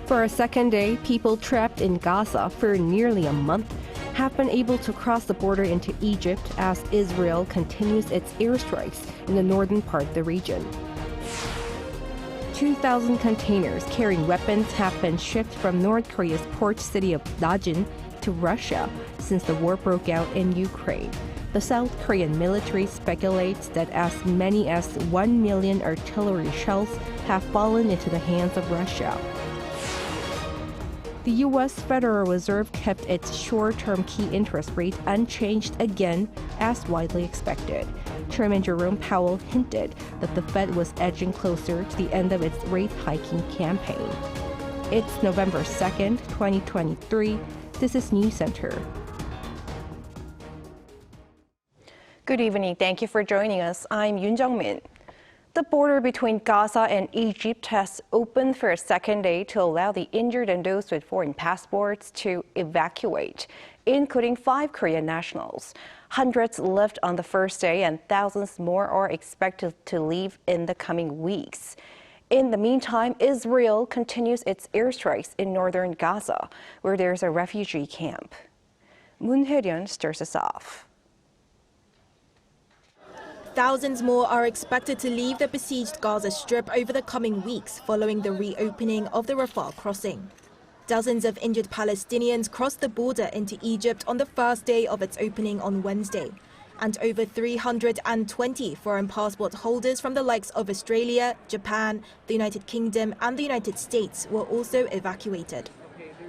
For a second day, people trapped in Gaza for nearly a month have been able to cross the border into Egypt as Israel continues its airstrikes in the northern part of the region. 2,000 containers carrying weapons have been shipped from North Korea's port city of Najin to Russia since the war broke out in Ukraine. The South Korean military speculates that as many as 1 million artillery shells have fallen into the hands of Russia. The U.S. Federal Reserve kept its short-term key interest rate unchanged again, as widely expected. Chairman Jerome Powell hinted that the Fed was edging closer to the end of its rate hiking campaign. It's November 2nd, 2023. This is News Center. Good evening. Thank you for joining us. I'm Yoon Jung-min. The border between Gaza and Egypt has opened for a second day to allow the injured and those with foreign passports to evacuate, including 5 Korean nationals. Hundreds left on the first day and thousands more are expected to leave in the coming weeks. In the meantime, Israel continues its airstrikes in northern Gaza, where there's a refugee camp. Moon Hye-ryun stirs us off. Thousands more are expected to leave the besieged Gaza Strip over the coming weeks following the reopening of the Rafah crossing. Dozens of injured Palestinians crossed the border into Egypt on the first day of its opening on Wednesday, and over 320 foreign passport holders from the likes of Australia, Japan, the United Kingdom and the United States were also evacuated.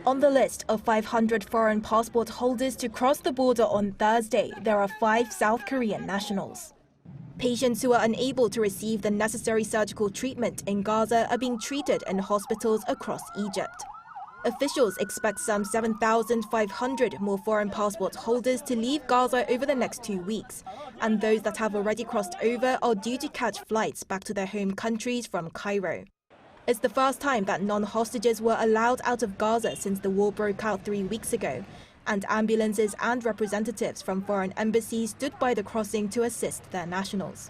On the list of 500 foreign passport holders to cross the border on Thursday, there are 5 South Korean nationals. Patients who are unable to receive the necessary surgical treatment in Gaza are being treated in hospitals across Egypt. Officials expect some 7,500 more foreign passport holders to leave Gaza over the next 2 weeks, and those that have already crossed over are due to catch flights back to their home countries from Cairo. It's the first time that non-hostages were allowed out of Gaza since the war broke out 3 weeks ago, and ambulances and representatives from foreign embassies stood by the crossing to assist their nationals.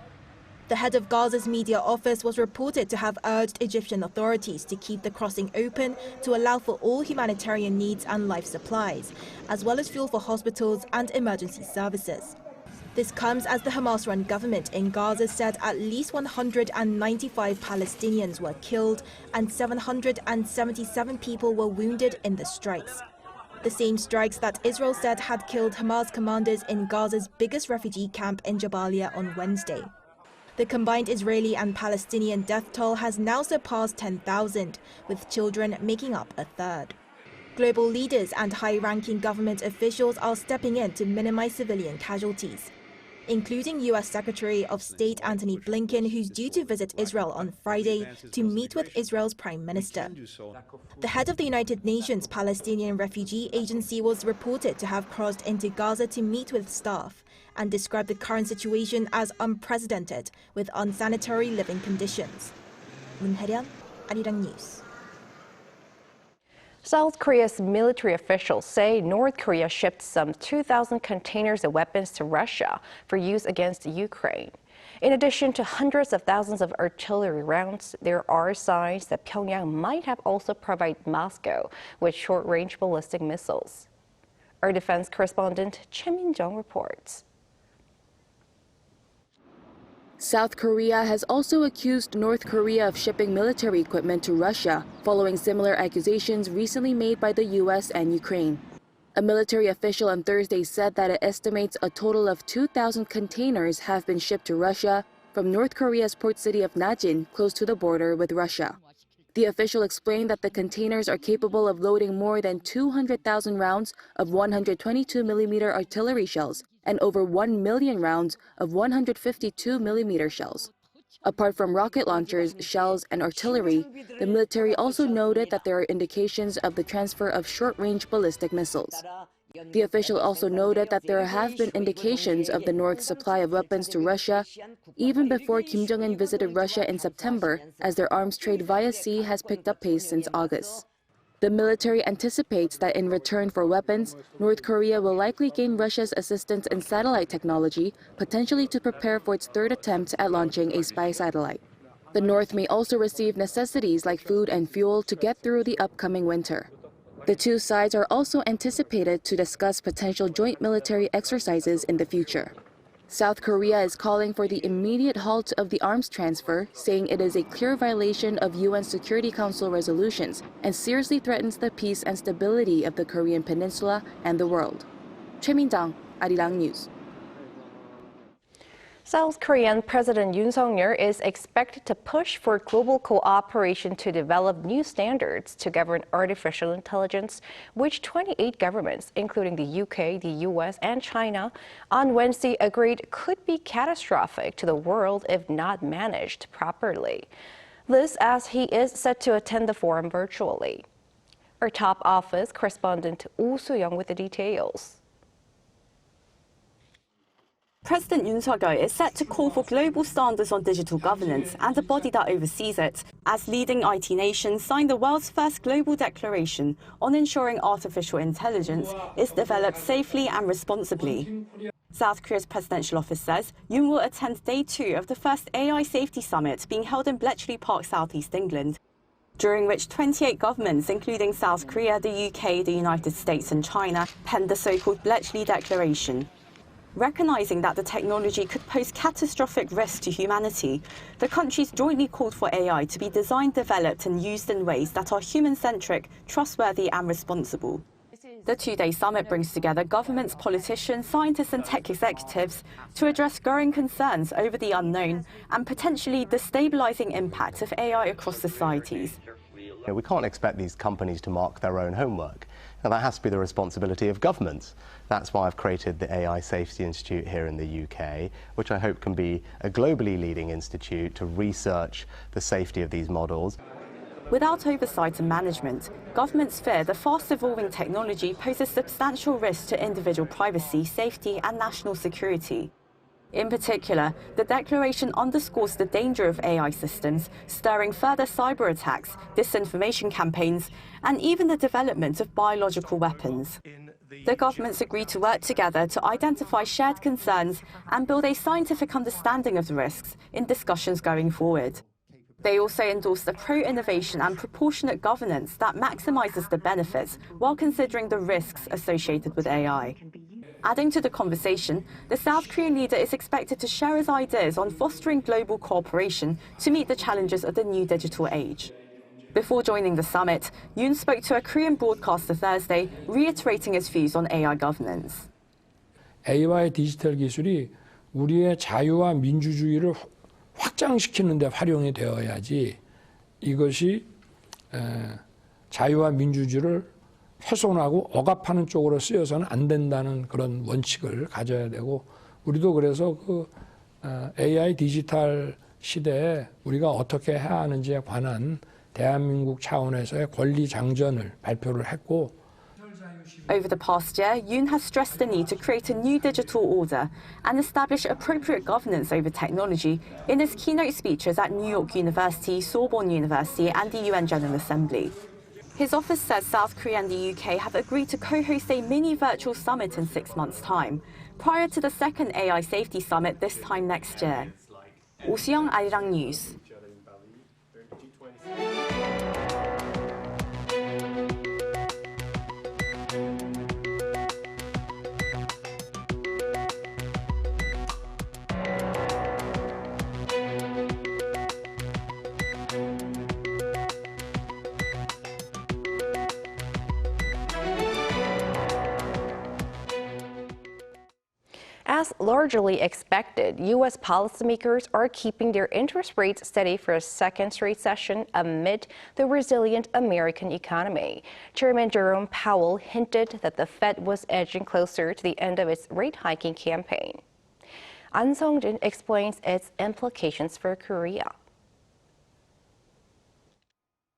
The head of Gaza's media office was reported to have urged Egyptian authorities to keep the crossing open to allow for all humanitarian needs and life supplies, as well as fuel for hospitals and emergency services. This comes as the Hamas-run government in Gaza said at least 195 Palestinians were killed and 777 people were wounded in the strikes. The same strikes that Israel said had killed Hamas commanders in Gaza's biggest refugee camp in Jabalia on Wednesday. The combined Israeli and Palestinian death toll has now surpassed 10,000, with children making up a third. Global leaders and high-ranking government officials are stepping in to minimize civilian casualties, including U.S. Secretary of State Antony Blinken, who's due to visit Israel on Friday to meet with Israel's Prime Minister. The head of the United Nations Palestinian Refugee Agency was reported to have crossed into Gaza to meet with staff and described the current situation as unprecedented with unsanitary living conditions. Moon Hye-ryun, Arirang News. South Korea's military officials say North Korea shipped some 2,000 containers of weapons to Russia for use against Ukraine. In addition to hundreds of thousands of artillery rounds, there are signs that Pyongyang might have also provided Moscow with short-range ballistic missiles. Our defense correspondent Chim Min-jung reports. South Korea has also accused North Korea of shipping military equipment to Russia, following similar accusations recently made by the U.S. and Ukraine. A military official on Thursday said that it estimates a total of 2,000 containers have been shipped to Russia from North Korea's port city of Najin, close to the border with Russia. The official explained that the containers are capable of loading more than 200,000 rounds of 122mm artillery shells and over 1 million rounds of 152mm shells. Apart from rocket launchers, shells, and artillery, the military also noted that there are indications of the transfer of short-range ballistic missiles. The official also noted that there have been indications of the North's supply of weapons to Russia even before Kim Jong-un visited Russia in September, as their arms trade via sea has picked up pace since August. The military anticipates that in return for weapons, North Korea will likely gain Russia's assistance in satellite technology, potentially to prepare for its third attempt at launching a spy satellite. The North may also receive necessities like food and fuel to get through the upcoming winter. The two sides are also anticipated to discuss potential joint military exercises in the future. South Korea is calling for the immediate halt of the arms transfer, saying it is a clear violation of UN Security Council resolutions and seriously threatens the peace and stability of the Korean peninsula and the world. Choi Min-jang, Arirang News. South Korean President Yoon is expected to push for global cooperation to develop new standards to govern artificial intelligence, which 28 governments, including the UK, the US, and China, on Wednesday agreed could be catastrophic to the world if not managed properly. This as he is set to attend the forum virtually. Our top office correspondent Oh Soo-young with the details. President Yoon is set to call for global standards on digital governance and a body that oversees it, as leading IT nations sign the world's first global declaration on ensuring artificial intelligence is developed safely and responsibly. South Korea's presidential office says Yoon will attend day 2 of the first AI safety summit being held in Bletchley Park, southeast England, during which 28 governments, including South Korea, the UK, the United States and China, penned the so-called Bletchley Declaration. Recognizing that the technology could pose catastrophic risk to humanity, the countries jointly called for AI to be designed, developed and used in ways that are human-centric, trustworthy and responsible. The 2-day summit brings together governments, politicians, scientists and tech executives to address growing concerns over the unknown and potentially destabilizing impact of AI across societies. We can't expect these companies to mark their own homework. Now, that has to be the responsibility of governments. That's why I've created the AI Safety Institute here in the UK, which I hope can be a globally leading institute to research the safety of these models. Without oversight and management, governments fear the fast-evolving technology poses substantial risk to individual privacy, safety and national security. In particular, the declaration underscores the danger of AI systems, stirring further cyber attacks, disinformation campaigns, and even the development of biological weapons. The governments agreed to work together to identify shared concerns and build a scientific understanding of the risks in discussions going forward. They also endorsed a pro-innovation and proportionate governance that maximizes the benefits while considering the risks associated with AI. Adding to the conversation, the South Korean leader is expected to share his ideas on fostering global cooperation to meet the challenges of the new digital age. Before joining the summit, Yoon spoke to a Korean broadcaster Thursday, reiterating his views on AI governance. AI와의 디지털 기술이 우리의 자유와 민주주의를 확장시키는 데 활용이 되어야지 이것이 자유와 민주주의를 훼손하고 억압하는 쪽으로 쓰여서는 안 된다는 그런 원칙을 가져야 되고, 우리도 그래서 그 AI 디지털 시대에 우리가 어떻게 해야 하는지에 관한 대한민국 차원에서의 권리 장전을 발표를 했고. Over the past year, Yoon has stressed the need to create a new digital order and establish appropriate governance over technology in his keynote speeches at New York University, Sorbonne University and the UN General Assembly. His office says South Korea and the UK have agreed to co-host a mini virtual summit in 6 months' time, prior to the second AI Safety Summit this time next year. Oh Soo-young, Arirang News. As largely expected, U.S. policymakers are keeping their interest rates steady for a second straight session amid the resilient American economy. Chairman Jerome Powell hinted that the Fed was edging closer to the end of its rate hiking campaign. An Sung-jin explains its implications for Korea.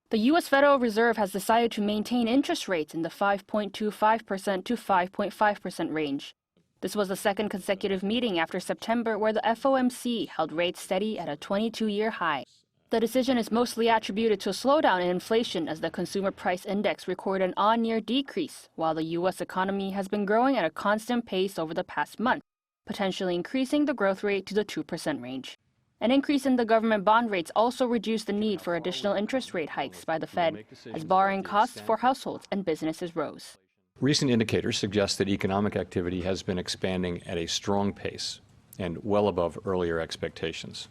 The U.S. Federal Reserve has decided to maintain interest rates in the 5.25% to 5.5% range. This was the second consecutive meeting after September where the FOMC held rates steady at a 22-year high. The decision is mostly attributed to a slowdown in inflation as the Consumer Price Index recorded an on-year decrease, while the U.S. economy has been growing at a constant pace over the past month, potentially increasing the growth rate to the 2% range. An increase in the government bond rates also reduced the need for additional interest rate hikes by the Fed as borrowing costs for households and businesses rose. Recent indicators suggest that economic activity has been expanding at a strong pace and well above earlier expectations.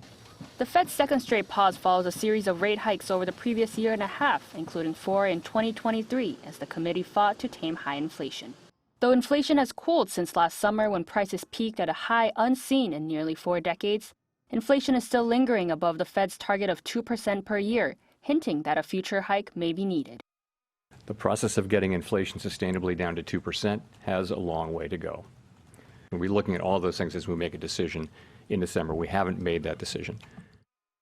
The Fed's second straight pause follows a series of rate hikes over the previous year and a half, including 4 in 2023, as the committee fought to tame high inflation. Though inflation has cooled since last summer when prices peaked at a high unseen in nearly 4 decades, inflation is still lingering above the Fed's target of 2% per year, hinting that a future hike may be needed. The process of getting inflation sustainably down to 2% has a long way to go. We'll be looking at all those things as we make a decision in December. We haven't made that decision.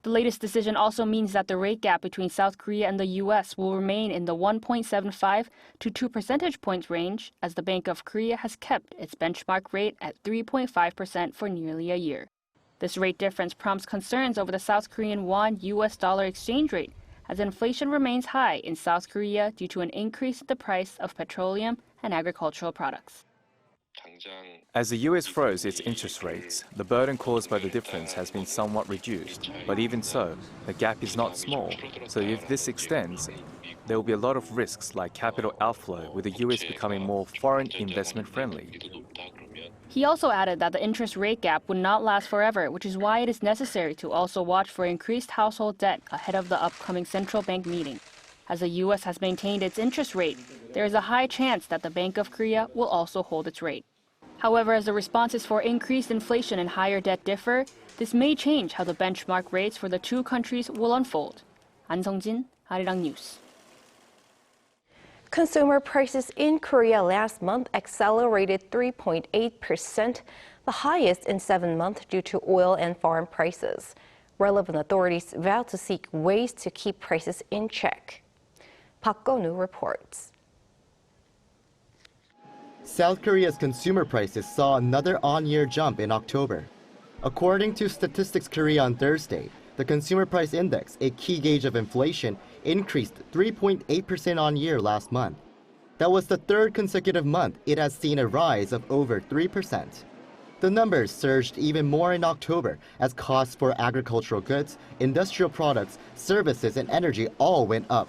The latest decision also means that the rate gap between South Korea and the U.S. will remain in the 1.75 to 2 percentage points range, as the Bank of Korea has kept its benchmark rate at 3.5% for nearly a year. This rate difference prompts concerns over the South Korean won-U.S. dollar exchange rate, as inflation remains high in South Korea due to an increase in the price of petroleum and agricultural products. As the US froze its interest rates, the burden caused by the difference has been somewhat reduced. But even so, the gap is not small. So if this extends, there will be a lot of risks like capital outflow, with the US becoming more foreign investment friendly. He also added that the interest rate gap would not last forever, which is why it is necessary to also watch for increased household debt ahead of the upcoming central bank meeting. As the U.S. has maintained its interest rate, there is a high chance that the Bank of Korea will also hold its rate. However, as the responses for increased inflation and higher debt differ, this may change how the benchmark rates for the two countries will unfold. An Sung-jin, Arirang News. Consumer prices in Korea last month accelerated 3.8%, the highest in 7 months due to oil and farm prices. Relevant authorities vow to seek ways to keep prices in check. Park Go-nu reports. South Korea's consumer prices saw another on-year jump in October. According to Statistics Korea on Thursday, the consumer price index, a key gauge of inflation, increased 3.8% on year last month. That was the third consecutive month it has seen a rise of over 3%. The numbers surged even more in October as costs for agricultural goods, industrial products, services, and energy all went up.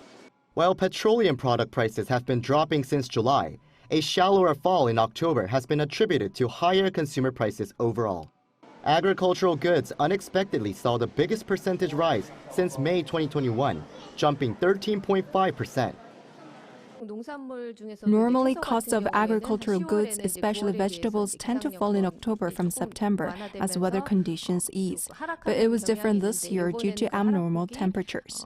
While petroleum product prices have been dropping since July, a shallower fall in October has been attributed to higher consumer prices overall. Agricultural goods unexpectedly saw the biggest percentage rise since May 2021, jumping 13.5%. Normally, costs of agricultural goods, especially vegetables, tend to fall in October from September as weather conditions ease. But it was different this year due to abnormal temperatures.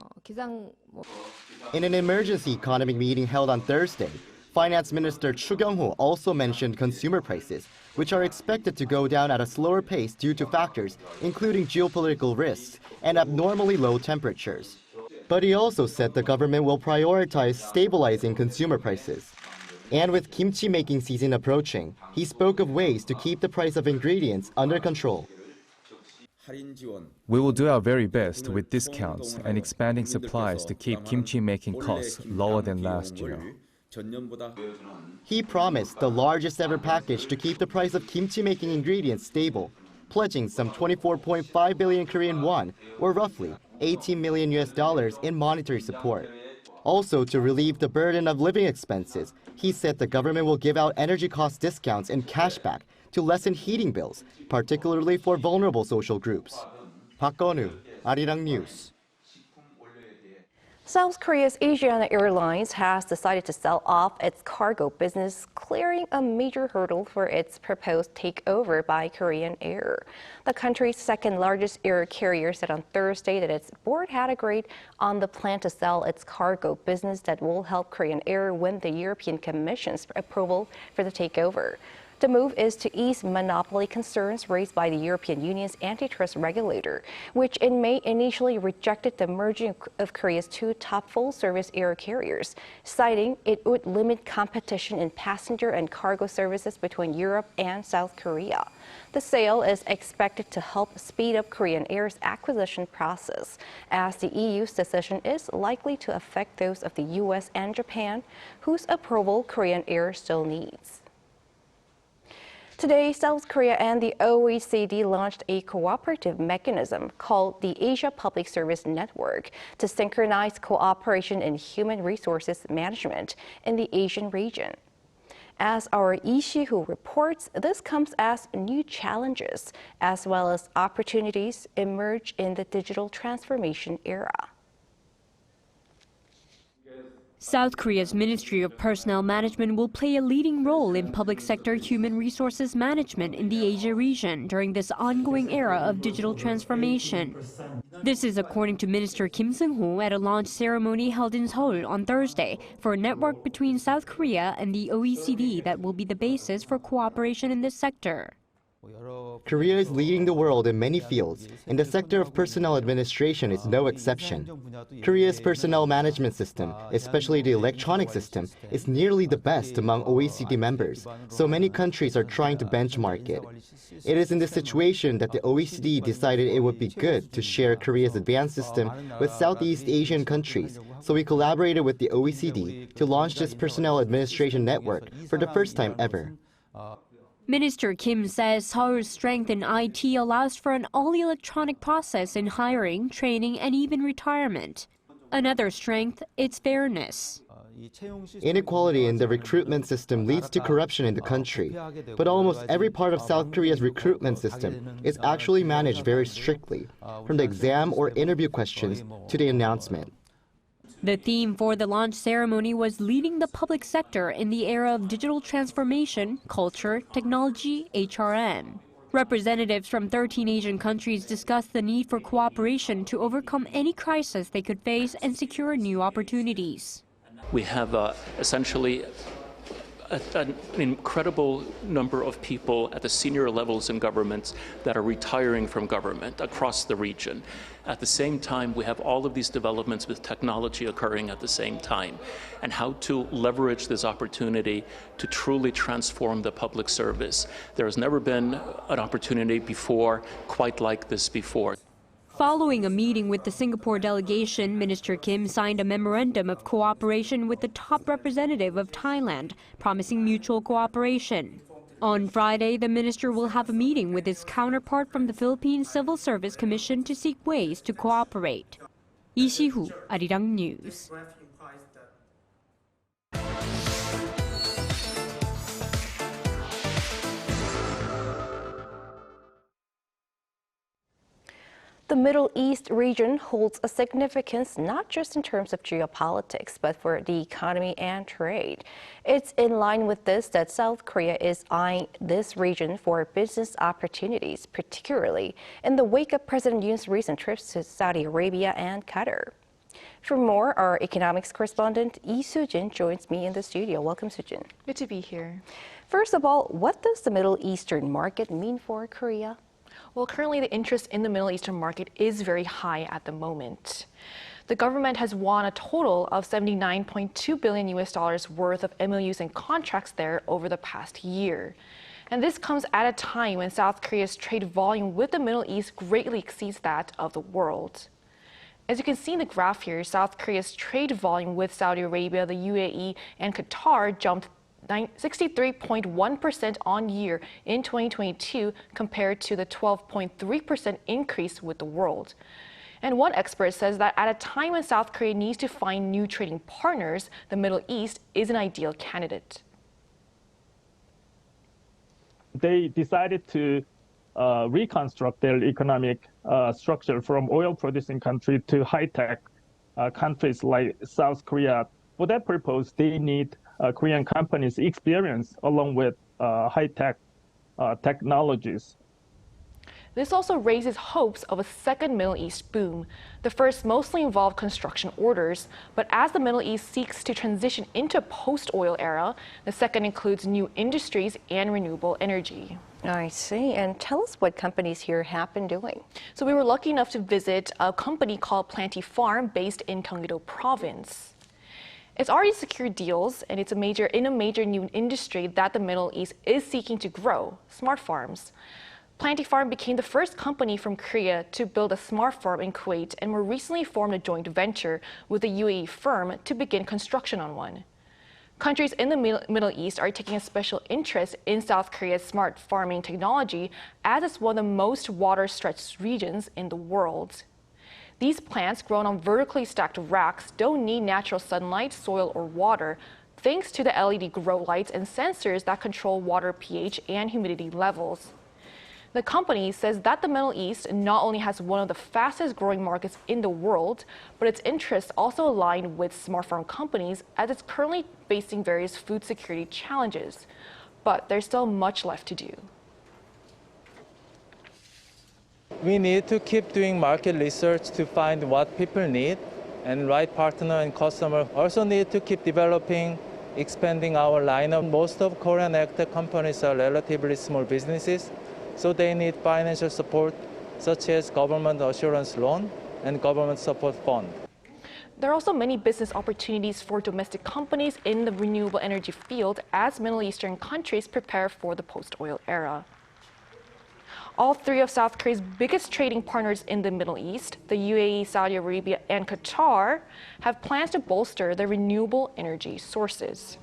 In an emergency economic meeting held on Thursday, Finance Minister Chu Kyung-ho also mentioned consumer prices, which are expected to go down at a slower pace due to factors including geopolitical risks and abnormally low temperatures. But he also said the government will prioritize stabilizing consumer prices. And with kimchi making season approaching, he spoke of ways to keep the price of ingredients under control. We will do our very best with discounts and expanding supplies to keep kimchi making costs lower than last year. He promised the largest ever package to keep the price of kimchi making ingredients stable, pledging some 24.5 billion Korean won, or roughly $18 million in monetary support. Also, to relieve the burden of living expenses, he said the government will give out energy cost discounts and cashback to lessen heating bills, particularly for vulnerable social groups. Park Go-nu, Arirang News. South Korea's Asiana Airlines has decided to sell off its cargo business, clearing a major hurdle for its proposed takeover by Korean Air. The country's second-largest air carrier said on Thursday that its board had agreed on the plan to sell its cargo business that will help Korean Air win the European Commission's approval for the takeover. The move is to ease monopoly concerns raised by the European Union's antitrust regulator, which in May initially rejected the merging of Korea's two top full-service air carriers, citing it would limit competition in passenger and cargo services between Europe and South Korea. The sale is expected to help speed up Korean Air's acquisition process, as the EU's decision is likely to affect those of the US and Japan, whose approval Korean Air still needs. Today, South Korea and the OECD launched a cooperative mechanism called the Asia Public Service Network to synchronize cooperation in human resources management in the Asian region. As our Lee Si-hoo reports, this comes as new challenges as well as opportunities emerge in the digital transformation era. South Korea's Ministry of Personnel Management will play a leading role in public sector human resources management in the Asia region during this ongoing era of digital transformation. This is according to Minister Kim Seung-ho at a launch ceremony held in Seoul on Thursday for a network between South Korea and the OECD that will be the basis for cooperation in this sector. Korea is leading the world in many fields, and the sector of personnel administration is no exception. Korea's personnel management system, especially the electronic system, is nearly the best among OECD members, so many countries are trying to benchmark it. It is in this situation that the OECD decided it would be good to share Korea's advanced system with Southeast Asian countries, so we collaborated with the OECD to launch this personnel administration network for the first time ever. Minister Kim says Seoul's strength in IT allows for an all-electronic process in hiring, training, and even retirement. Another strength, its fairness. Inequality in the recruitment system leads to corruption in the country, but almost every part of South Korea's recruitment system is actually managed very strictly, from the exam or interview questions to the announcement. The theme for the launch ceremony was leading the public sector in the era of digital transformation, culture, technology, HRM. Representatives from 13 Asian countries discussed the need for cooperation to overcome any crisis they could face and secure new opportunities. We have essentially an incredible number of people at the senior levels in governments that are retiring from government across the region. At the same time, we have all of these developments with technology occurring at the same time, and how to leverage this opportunity to truly transform the public service. There has never been an opportunity before quite like this before. Following a meeting with the Singapore delegation, Minister Kim signed a memorandum of cooperation with the top representative of Thailand, promising mutual cooperation. On Friday, the minister will have a meeting with his counterpart from the Philippine Civil Service Commission to seek ways to cooperate. Lee Si-hoo, Arirang News. The Middle East region holds a significance not just in terms of geopolitics, but for the economy and trade. It's in line with this that South Korea is eyeing this region for business opportunities, particularly in the wake of President Yoon's recent trips to Saudi Arabia and Qatar. For more, our economics correspondent Lee Soo-jin joins me in the studio. Welcome, Soo-jin. Good to be here. First of all, what does the Middle Eastern market mean for Korea? Well, currently the interest in the Middle Eastern market is very high at the moment. The government has won a total of $79.2 billion worth of MOUs and contracts there over the past year. And this comes at a time when South Korea's trade volume with the Middle East greatly exceeds that of the world. As you can see in the graph here, South Korea's trade volume with Saudi Arabia, the UAE, and Qatar jumped 63.1% on year in 2022 compared to the 12.3% increase with the world. And one expert says that at a time when South Korea needs to find new trading partners, the Middle East is an ideal candidate. They decided to reconstruct their economic structure from oil-producing country to high-tech countries like South Korea. For that purpose, they need Korean companies' experience along with high-tech technologies. This also raises hopes of a second Middle East boom. The first mostly involved construction orders, but as the Middle East seeks to transition into a post-oil era, the second includes new industries and renewable energy. I see. And tell us what companies here have been doing. So we were lucky enough to visit a company called Planty Farm based in Gyeonggi-do Province. It's already secured deals, and it's in a major new industry that the Middle East is seeking to grow, smart farms. Planty Farm became the first company from Korea to build a smart farm in Kuwait, and more recently formed a joint venture with a UAE firm to begin construction on one. Countries in the Middle East are taking a special interest in South Korea's smart farming technology, as it's one of the most water-stretched regions in the world. These plants, grown on vertically stacked racks, don't need natural sunlight, soil, or water, thanks to the LED grow lights and sensors that control water pH and humidity levels. The company says that the Middle East not only has one of the fastest growing markets in the world, but its interests also align with smart farm companies, as it's currently facing various food security challenges. But there's still much left to do. We need to keep doing market research to find what people need, and right partner and customer also need to keep developing, expanding our lineup. Most of Korean agtech companies are relatively small businesses, so they need financial support, such as government assurance loan and government support fund. There are also many business opportunities for domestic companies in the renewable energy field as Middle Eastern countries prepare for the post-oil era. All three of South Korea's biggest trading partners in the Middle East, the UAE, Saudi Arabia, and Qatar, have plans to bolster their renewable energy sources.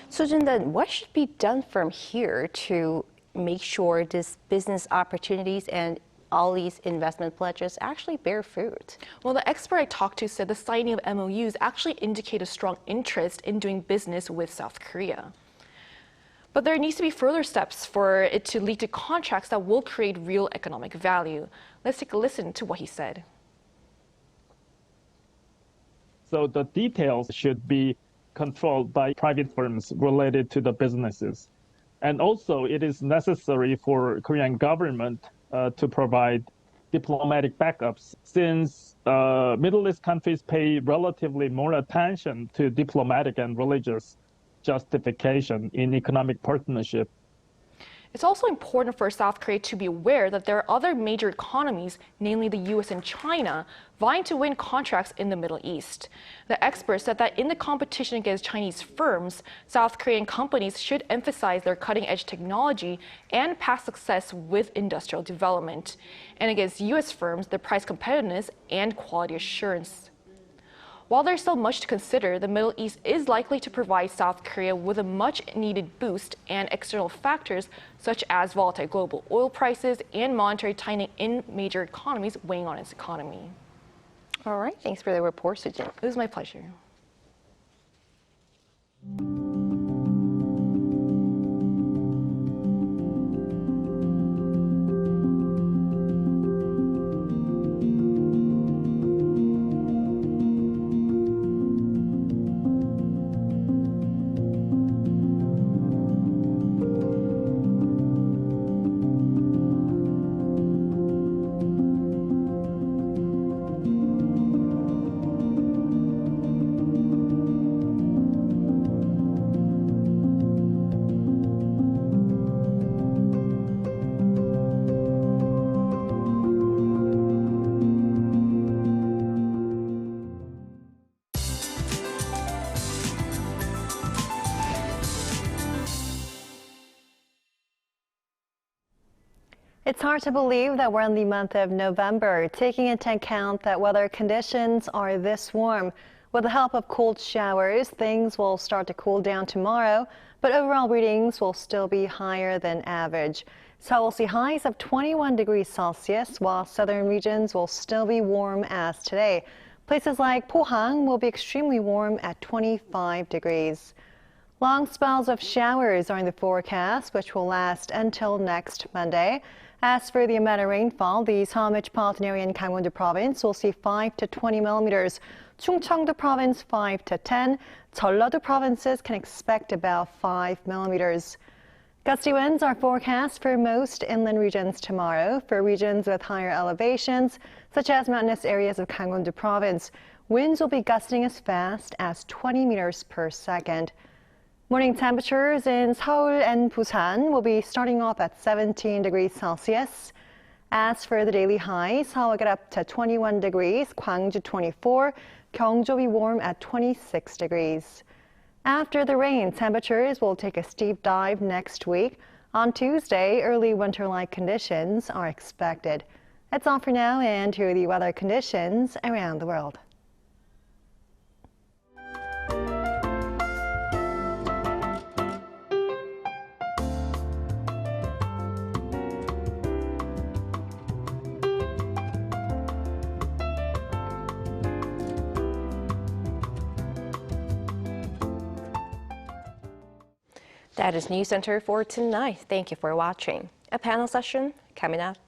So, Jin, then what should be done from here to make sure these business opportunities and all these investment pledges actually bear fruit? Well, the expert I talked to said the signing of MOUs actually indicate a strong interest in doing business with South Korea. But there needs to be further steps for it to lead to contracts that will create real economic value. Let's take a listen to what he said. So the details should be controlled by private firms related to the businesses. And also, it is necessary for Korean government to provide diplomatic backups, since Middle East countries pay relatively more attention to diplomatic and religious justification in economic partnership. It's also important for South Korea to be aware that there are other major economies, namely the US and China, vying to win contracts in the Middle East. The expert said that in the competition against Chinese firms, South Korean companies should emphasize their cutting-edge technology and past success with industrial development, and against US firms, their price competitiveness and quality assurance. While there's still much to consider, the Middle East is likely to provide South Korea with a much-needed boost, and external factors such as volatile global oil prices and monetary tightening in major economies weighing on its economy. All right, thanks for the report, Sujin. It was my pleasure. It's hard to believe that we're in the month of November, taking into account that weather conditions are this warm. With the help of cold showers, things will start to cool down tomorrow, but overall readings will still be higher than average. Seoul will see highs of 21 degrees Celsius, while southern regions will still be warm as today. Places like Pohang will be extremely warm at 25 degrees. Long spells of showers are in the forecast, which will last until next Monday. As for the amount of rainfall, the Seoul metropolitan area in Gangwon-do province will see 5 to 20 millimeters. Chungcheong-do province 5 to 10. Jeollado provinces can expect about 5 millimeters. Gusty winds are forecast for most inland regions tomorrow. For regions with higher elevations, such as mountainous areas of Gangwon-do province, winds will be gusting as fast as 20 meters per second. Morning temperatures in Seoul and Busan will be starting off at 17 degrees Celsius. As for the daily highs, Seoul will get up to 21 degrees, Gwangju 24, Gyeongju will be warm at 26 degrees. After the rain, temperatures will take a steep dive next week. On Tuesday, early winter-like conditions are expected. That's all for now, and here are the weather conditions around the world. That is News Center for tonight. Thank you for watching. A panel session coming up